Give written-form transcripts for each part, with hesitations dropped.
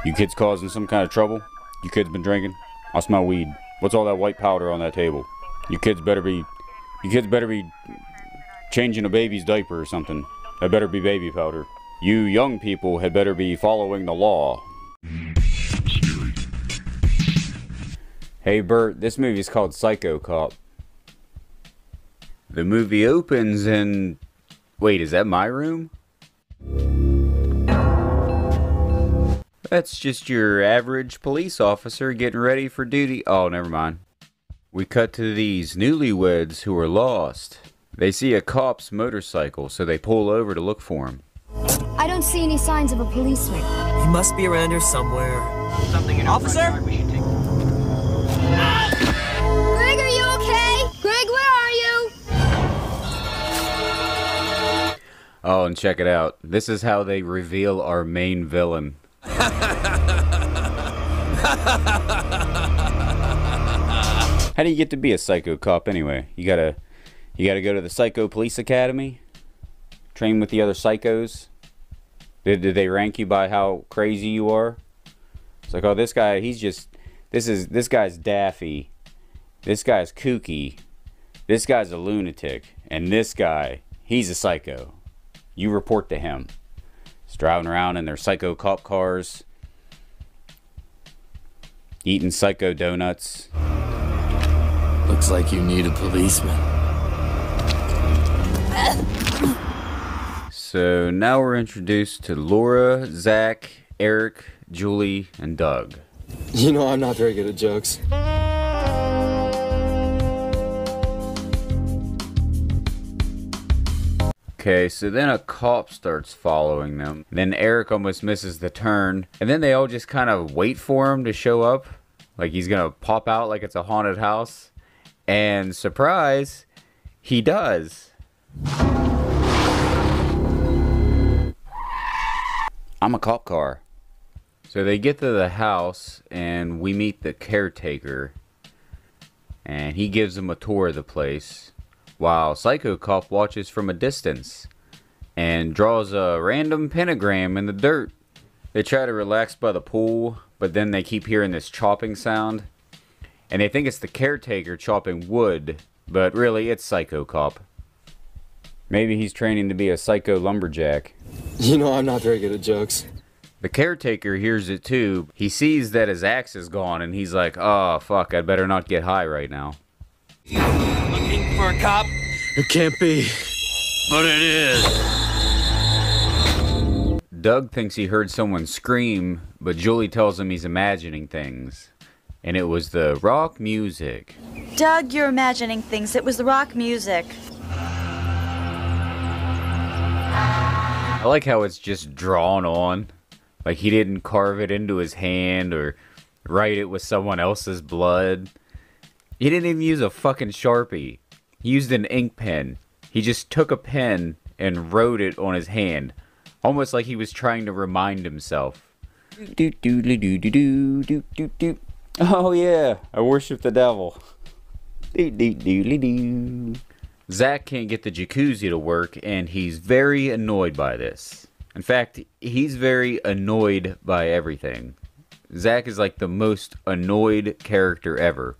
You kids causing some kind of trouble? You kids been drinking? I smell weed. What's all that white powder on that table? You kids better be changing a baby's diaper or something. That better be baby powder. You young people had better be following the law. Hey Bert, this movie is called Psycho Cop. The movie opens and... Wait, is that my room? That's just your average police officer getting ready for duty. Oh, never mind. We cut to these newlyweds who are lost. They see a cop's motorcycle, so they pull over to look for him. I don't see any signs of a policeman. He must be around here somewhere. Something in Officer? We should take. Greg, are you okay? Greg, where are you? Oh, and check it out. This is how they reveal our main villain. How do you get to be a psycho cop anyway? You gotta go to the Psycho Police Academy? Train with the other psychos? Did they rank you by how crazy you are? It's like, oh, this guy, this guy's daffy. This guy's kooky. This guy's a lunatic. And this guy, he's a psycho. You report to him. He's driving around in their psycho cop cars. Eating psycho donuts. Looks like you need a policeman. So now we're introduced to Laura, Zach, Eric, Julie, and Doug. You know I'm not very good at jokes. Okay, so then a cop starts following them. Then Eric almost misses the turn. And then they all just kind of wait for him to show up. Like he's gonna pop out like it's a haunted house. And surprise, he does. I'm a cop car. So they get to the house and we meet the caretaker. And he gives them a tour of the place. While Psycho Cop watches from a distance and draws a random pentagram in the dirt. They try to relax by the pool, but then they keep hearing this chopping sound. And they think it's the caretaker chopping wood, but really it's Psycho Cop. Maybe he's training to be a psycho lumberjack. You know I'm not very good at jokes. The caretaker hears it too. He sees that his axe is gone and he's like, oh fuck, I'd better not get high right now. Looking for a cop? It can't be. But it is. Doug thinks he heard someone scream, but Julie tells him he's imagining things. And it was the rock music. Doug, you're imagining things. It was the rock music. I like how it's just drawn on. Like he didn't carve it into his hand or write it with someone else's blood. He didn't even use a fucking Sharpie. He used an ink pen. He just took a pen and wrote it on his hand. Almost like he was trying to remind himself. Oh yeah, I worship the devil. Zach can't get the jacuzzi to work and he's very annoyed by this. In fact, he's very annoyed by everything. Zach is like the most annoyed character ever.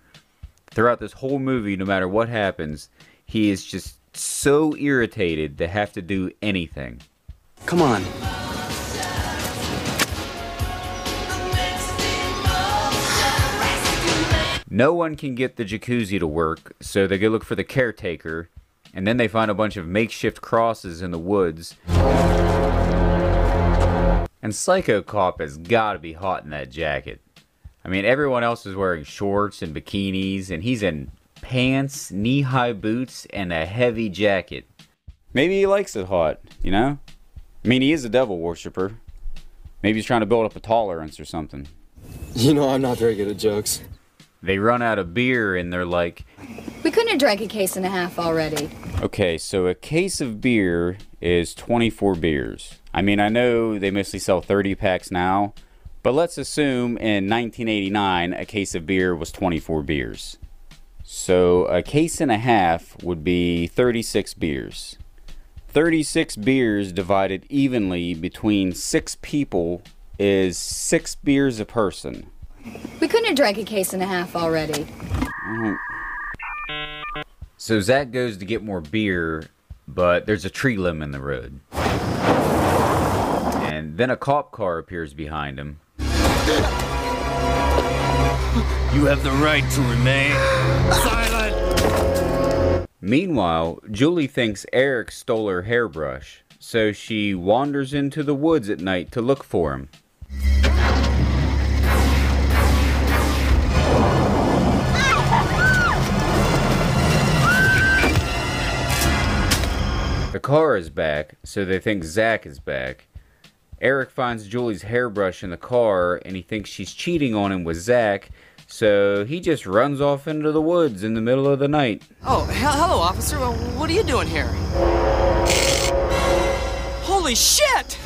Throughout this whole movie, no matter what happens, he is just so irritated to have to do anything. Come on. No one can get the jacuzzi to work, so they go look for the caretaker, and then they find a bunch of makeshift crosses in the woods. And Psycho Cop has got to be hot in that jacket. I mean, everyone else is wearing shorts and bikinis, and he's in pants, knee-high boots, and a heavy jacket. Maybe he likes it hot, you know? I mean, he is a devil worshiper. Maybe he's trying to build up a tolerance or something. You know I'm not very good at jokes. They run out of beer, and they're like... We couldn't have drank a case and a half already. Okay, so a case of beer is 24 beers. I mean, I know they mostly sell 30 packs now, but let's assume in 1989 a case of beer was 24 beers. So a case and a half would be 36 beers. 36 beers divided evenly between 6 people is 6 beers a person. We couldn't have drank a case and a half already. So Zach goes to get more beer, but there's a tree limb in the road. And then a cop car appears behind him. You have the right to remain silent. Meanwhile, Julie thinks Eric stole her hairbrush, so she wanders into the woods at night to look for him. The car is back, so they think Zach is back. Eric finds Julie's hairbrush in the car, and he thinks she's cheating on him with Zach, so he just runs off into the woods in the middle of the night. Oh, hello, officer. Well, what are you doing here? Holy shit!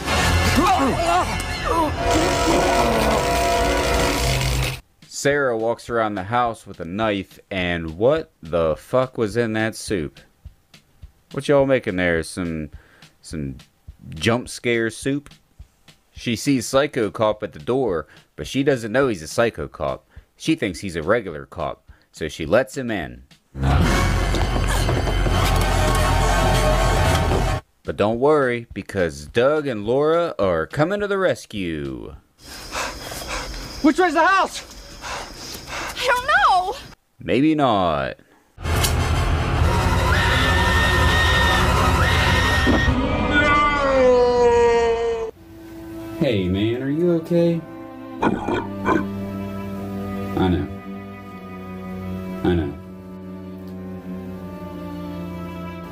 Sarah walks around the house with a knife, and what the fuck was in that soup? What y'all making there? Some jump scare soup? She sees Psycho Cop at the door, but she doesn't know he's a Psycho Cop. She thinks he's a regular cop, so she lets him in. But don't worry, because Doug and Laura are coming to the rescue. Which way's the house? I don't know! Maybe not. Hey man, are you okay? I know.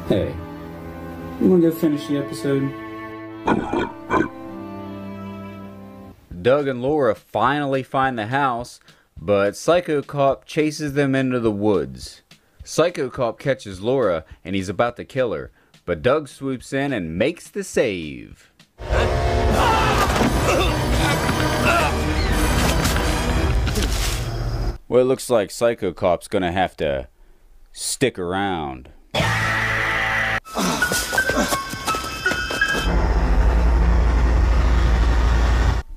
Hey, you wanna go finish the episode? Doug and Laura finally find the house, but Psycho Cop chases them into the woods. Psycho Cop catches Laura and he's about to kill her, but Doug swoops in and makes the save. Well, it looks like Psycho Cop's gonna have to stick around.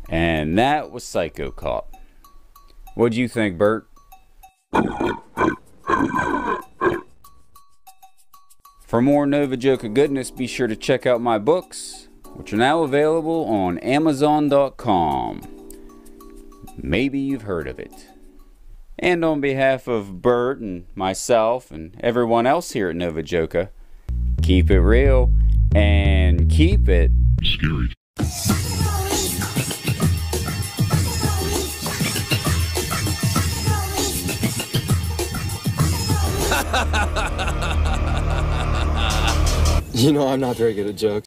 And that was Psycho Cop. What'd you think, Bert? For more Novajoka goodness, be sure to check out my books, which are now available on Amazon.com. Maybe you've heard of it. And on behalf of Bert and myself and everyone else here at Novajoka, keep it real and keep it scary. You know I'm not very good at jokes.